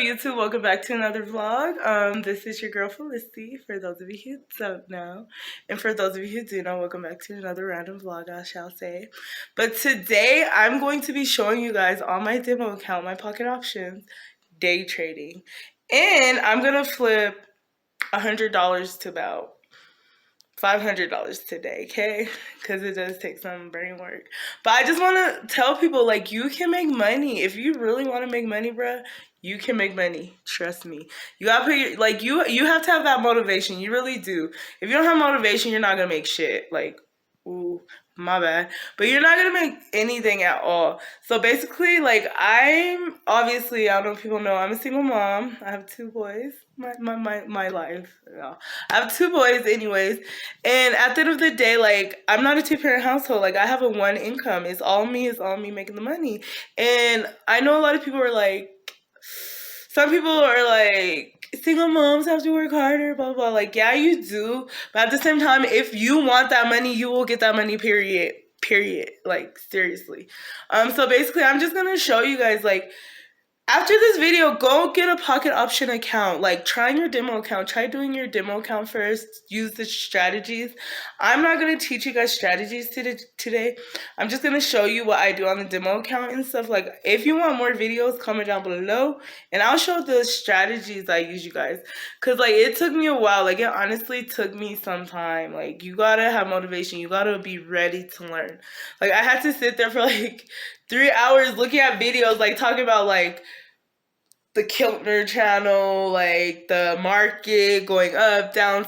YouTube? Welcome back to another vlog. This is your girl Felicity, for those of you who don't know. And for those of you who do know, welcome back to another random vlog, I shall say. But today, I'm going to be showing you guys on my demo account, my pocket options, day trading. And I'm going to flip $100 to about $500 today, okay? Because it does take some brain work. But I just want to tell people, like, you can make money. If you really want to make money, bruh, you can make money. Trust me. You gotta put your, like, you have to have that motivation. You really do. If you don't have motivation, you're not gonna make shit. Like, ooh, my bad. But you're not gonna make anything at all. So basically, like, obviously, I don't know if people know, I'm a single mom. I have 2 boys. My life. Yeah. I have 2 boys anyways. And at the end of the day, like, I'm not a 2-parent household. Like, I have a 1 income. It's all me making the money. And I know a lot of people are like, some people are like, single moms have to work harder, blah, blah, blah. Like, yeah, you do. But at the same time, if you want that money, you will get that money, period. Like, seriously. So basically, I'm just going to show you guys, like, after this video, go get a pocket option account. Like, try your demo account. Try doing your demo account first. Use the strategies. I'm not going to teach you guys strategies today. I'm just going to show you what I do on the demo account and stuff. Like, if you want more videos, comment down below. And I'll show the strategies I use, you guys. Because, like, it took me a while. Like, it honestly took me some time. Like, you got to have motivation. You got to be ready to learn. Like, I had to sit there for, like, 3 hours looking at videos, like, talking about, like, the Keltner channel, like, the market going up, down,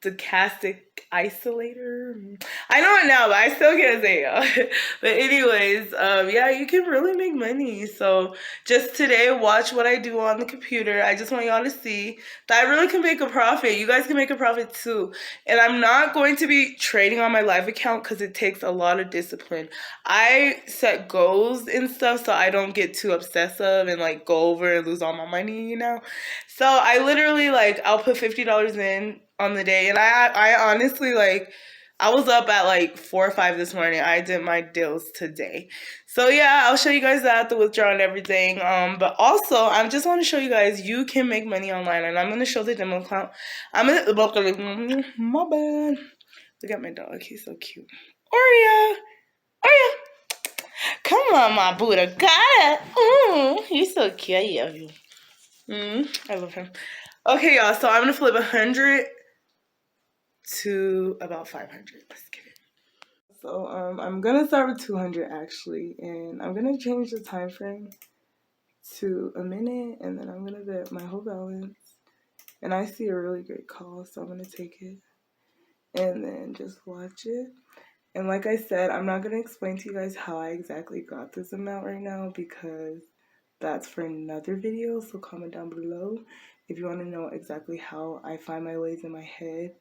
stochastic isolator. I know it now, but I still can't say it, y'all. But anyways, yeah, you can really make money. So just today, watch what I do on the computer. I just want y'all to see that I really can make a profit. You guys can make a profit too. And I'm not going to be trading on my live account because it takes a lot of discipline. I set goals and stuff so I don't get too obsessive and, like, go over and lose all my money, you know? So I literally, like, I'll put $50 in on the day, and I honestly, like, I was up at like 4 or 5 this morning. I did my deals today. So yeah, I'll show you guys that, the withdrawal and everything. But also, I just want to show you guys you can make money online, and I'm gonna show the demo account. My bad. Look at my dog. He's so cute. Oreo, come on, my Buddha. Got it. He's so cute. I love you. I love him. Okay, y'all. So I'm gonna flip 100 to about 500. Let's get it. So I'm gonna start with 200 actually, and I'm gonna change the time frame to a minute, and then I'm gonna bet my whole balance. And I see a really great call, so I'm gonna take it and then just watch it. And like I said, I'm not gonna explain to you guys how I exactly got this amount right now because that's for another video. So comment down below if you want to know exactly how I find my ways in my head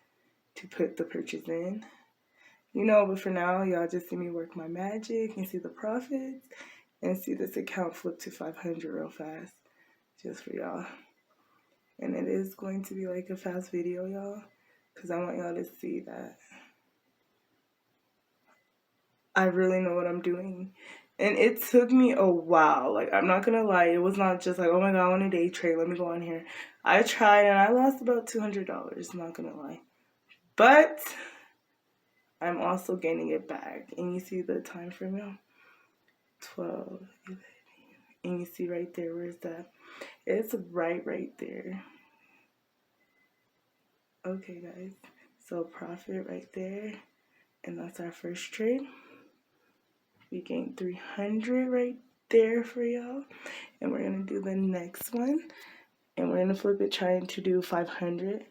to put the purchase in. You know, but for now, y'all just see me work my magic and see the profits and see this account flip to 500 real fast just for y'all. And it is going to be like a fast video, y'all, because I want y'all to see that I really know what I'm doing. And it took me a while. Like, I'm not gonna lie, it was not just like, oh my god, I want to day trade, let me go on here. I tried and I lost about $200, not gonna lie. But I'm also gaining it back. And you see the time frame now? 12, 11. And you see right there, where's that? It's right there. Okay, guys. So profit right there. And that's our first trade. We gained 300 right there for y'all. And we're going to do the next one. And we're going to flip it trying to do 500.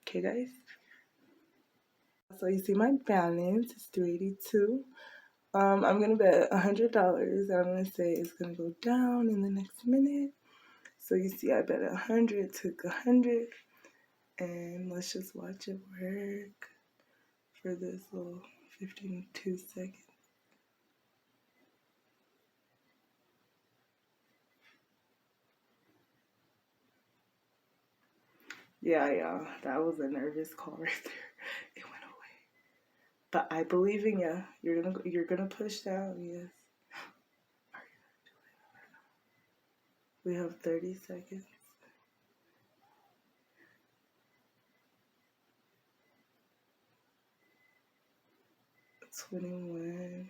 Okay, guys? So you see my balance is 382. I'm going to bet $100 and I'm going to say it's going to go down in the next minute. So you see I bet 100, took 100, and let's just watch it work for this little 52 seconds. Yeah, y'all, that was a nervous call right there. It went away. But I believe in you. You're gonna push down, yes. We have 30 seconds. $21.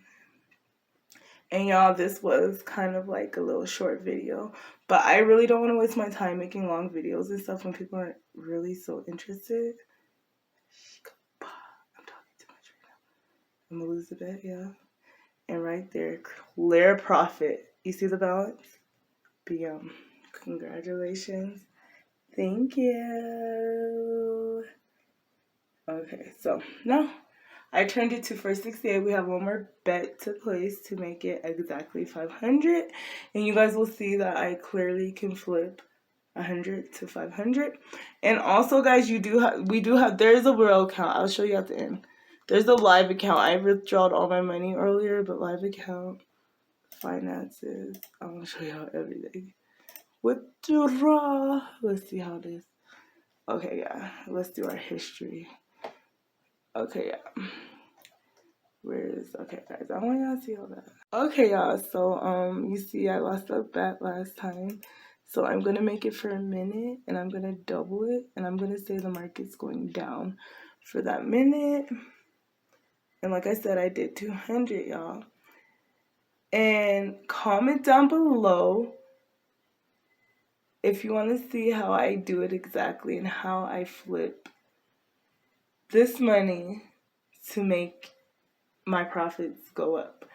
And y'all, this was kind of like a little short video, but I really don't want to waste my time making long videos and stuff when people aren't really so interested. I'm talking too much right now. I'm gonna lose a bit, yeah. And right there, clear profit. You see the balance? BM. Congratulations. Thank you. Okay, so now I turned it to 468. We have one more bet to place to make it exactly 500. And you guys will see that I clearly can flip 100 to 500. And also, guys, we do have, there's a real account. I'll show you at the end. There's a live account. I withdrawed all my money earlier, but live account, finances. I want to show y'all everything. Withdraw. Let's see how this. Okay, yeah. Let's do our history. Okay, yeah. Okay, guys, I want y'all to see all that. Okay, y'all, so you see I lost a bet last time, so I'm gonna make it for a minute and I'm gonna double it and I'm gonna say the market's going down for that minute. And like I said, I did 200, y'all. And comment down below if you want to see how I do it exactly and how I flip this money to make my profits go up.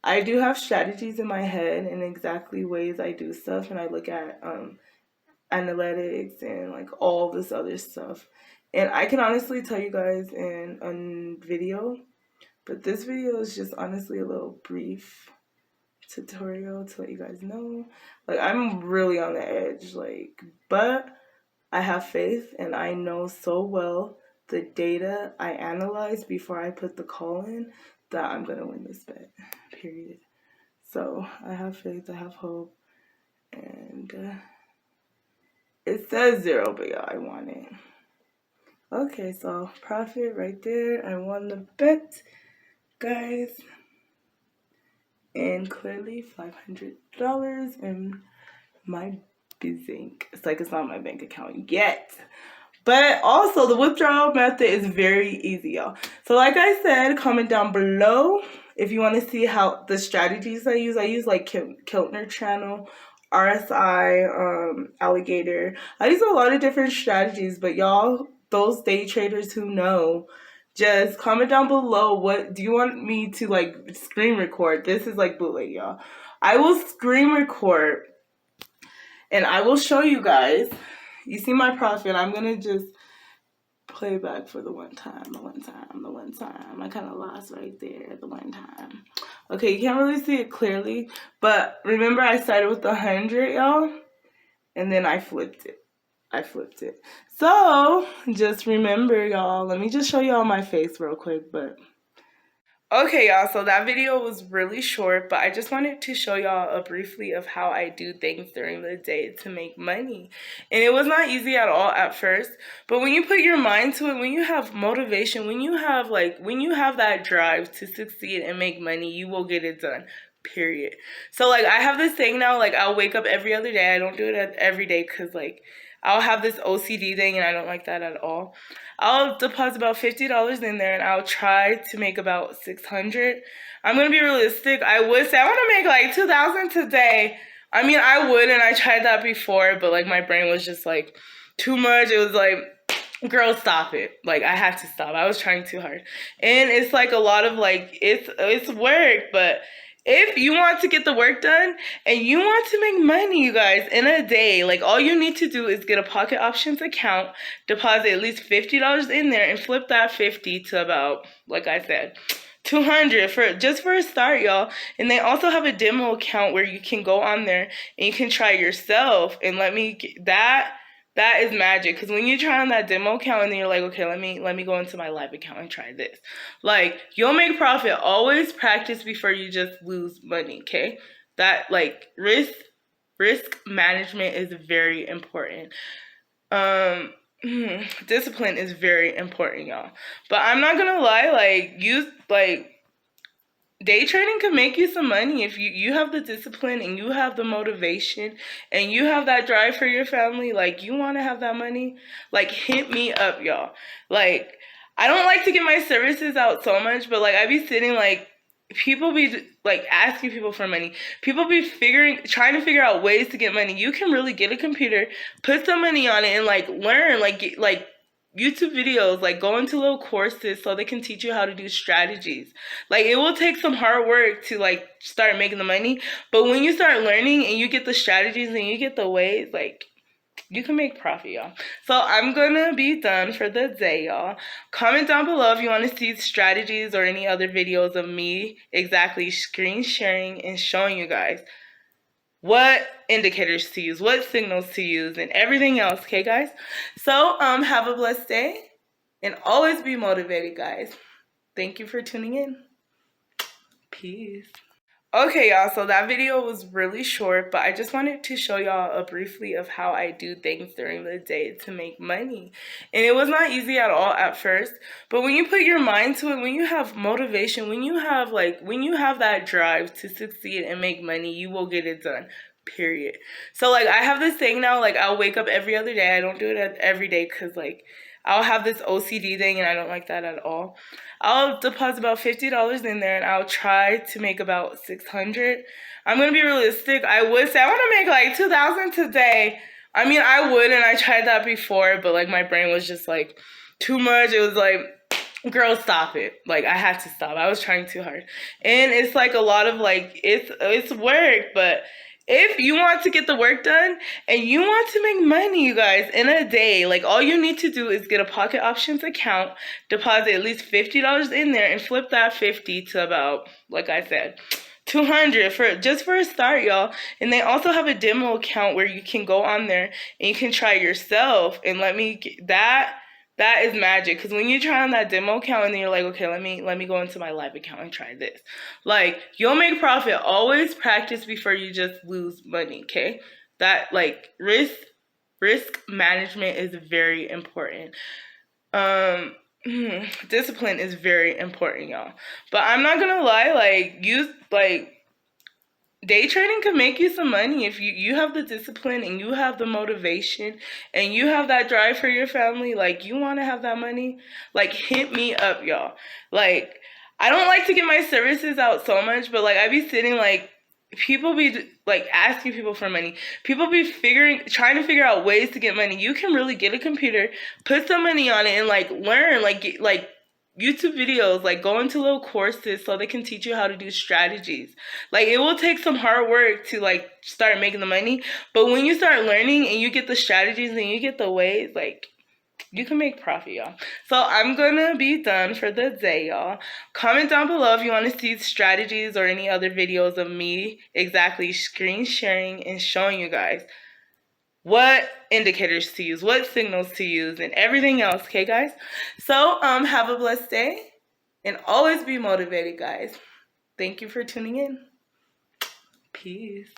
I do have strategies in my head and exactly ways I do stuff, and I look at analytics and like all this other stuff. And I can honestly tell you guys in a video, but this video is just honestly a little brief tutorial to let you guys know. Like, I'm really on the edge, like, but I have faith and I know so well the data I analyze before I put the call in that I'm gonna win this bet, period. So I have faith, I have hope, and it says 0, but yeah, I want it. Okay, so profit right there. I won the bet, guys, and clearly $500 in my Bizink. It's like it's not my bank account yet. But also, the withdrawal method is very easy, y'all. So like I said, comment down below if you want to see how the strategies I use. I use like Keltner channel, RSI, alligator. I use a lot of different strategies, but y'all, those day traders who know, just comment down below what do you want me to like screen record. This is like bootleg, y'all. I will screen record and I will show you guys. You see my profit. I'm gonna just play back for the one time. I kind of lost right there the one time. Okay, you can't really see it clearly, but remember I started with 100, y'all, and then I flipped it. So just remember, y'all. Let me just show y'all my face real quick, but. Okay, y'all, so that video was really short, but I just wanted to show y'all briefly of how I do things during the day to make money. And it was not easy at all at first, but when you put your mind to it, when you have motivation, when you have that drive to succeed and make money, you will get it done. Period. So like I have this thing now, like I'll wake up every other day. I don't do it every day because like I'll have this OCD thing and I don't like that at all. I'll deposit about $50 in there and I'll try to make about 600. I'm gonna be realistic. I would say I want to make like 2,000 today. I mean, I would, and I tried that before, but like my brain was just like too much. It was like, girl, stop it. Like I had to stop. I was trying too hard, and it's like a lot of like it's work, but if you want to get the work done and you want to make money, you guys, in a day, like all you need to do is get a Pocket Options account, deposit at least $50 in there, and flip that 50 to about, like I said, 200 for a start, y'all. And they also have a demo account where you can go on there and you can try yourself. And that is magic, because when you try on that demo account and then you're like, okay, let me go into my live account and try this. Like, you'll make profit. Always practice before you just lose money, okay? That, like, risk management is very important. Discipline is very important, y'all. But I'm not gonna lie, like, day trading can make you some money if you have the discipline and you have the motivation and you have that drive for your family. Like, you want to have that money, like, hit me up, y'all. Like, I don't like to get my services out so much, but like, I be sitting like, people be like asking people for money. People be trying to figure out ways to get money. You can really get a computer, put some money on it, and like learn, like YouTube videos, like go into little courses so they can teach you how to do strategies. Like, it will take some hard work to like start making the money, but when you start learning and you get the strategies and you get the ways, like, you can make profit, y'all. So I'm gonna be done for the day, y'all. Comment down below if you want to see strategies or any other videos of me exactly screen sharing and showing you guys what indicators to use, what signals to use, and everything else, okay, guys? So have a blessed day and always be motivated, guys. Thank you for tuning in. Peace. Okay, y'all, so that video was really short, but I just wanted to show y'all a briefly of how I do things during the day to make money. And it was not easy at all at first, but when you put your mind to it, when you have motivation, when you have that drive to succeed and make money, you will get it done. Period. So like, I have this thing now, like, I'll wake up every other day. I don't do it every day because like I'll have this OCD thing and I don't like that at all. I'll deposit about $50 in there and I'll try to make about $600. I'm going to be realistic. I would say I want to make like $2,000 today. I mean, I would, and I tried that before, but like my brain was just like too much. It was like, girl, stop it. Like, I had to stop. I was trying too hard. And it's like a lot of like, it's work, but if you want to get the work done and you want to make money, you guys, in a day, like, all you need to do is get a Pocket Options account, deposit at least $50 in there, and flip that 50 to about, like I said, 200 for a start, y'all. And they also have a demo account where you can go on there and you can try yourself. And that is magic, because when you try on that demo account and then you're like, okay, let me go into my live account and try this. Like, you'll make profit. Always practice before you just lose money, okay? That, like, risk management is very important. Discipline is very important, y'all. But I'm not gonna lie, like, day trading can make you some money if you have the discipline and you have the motivation and you have that drive for your family. Like, you want to have that money, like, hit me up, y'all. Like, I don't like to get my services out so much, but like, I be sitting like, people be like asking people for money. People be trying to figure out ways to get money. You can really get a computer, put some money on it, and like learn, like YouTube videos, like go into little courses so they can teach you how to do strategies. Like, it will take some hard work to like start making the money, but when you start learning and you get the strategies and you get the ways, like, you can make profit, y'all. So I'm gonna be done for the day, y'all. Comment down below if you want to see strategies or any other videos of me exactly screen sharing and showing you guys what indicators to use, what signals to use, and everything else, okay, guys? So have a blessed day and always be motivated, guys. Thank you for tuning in. Peace.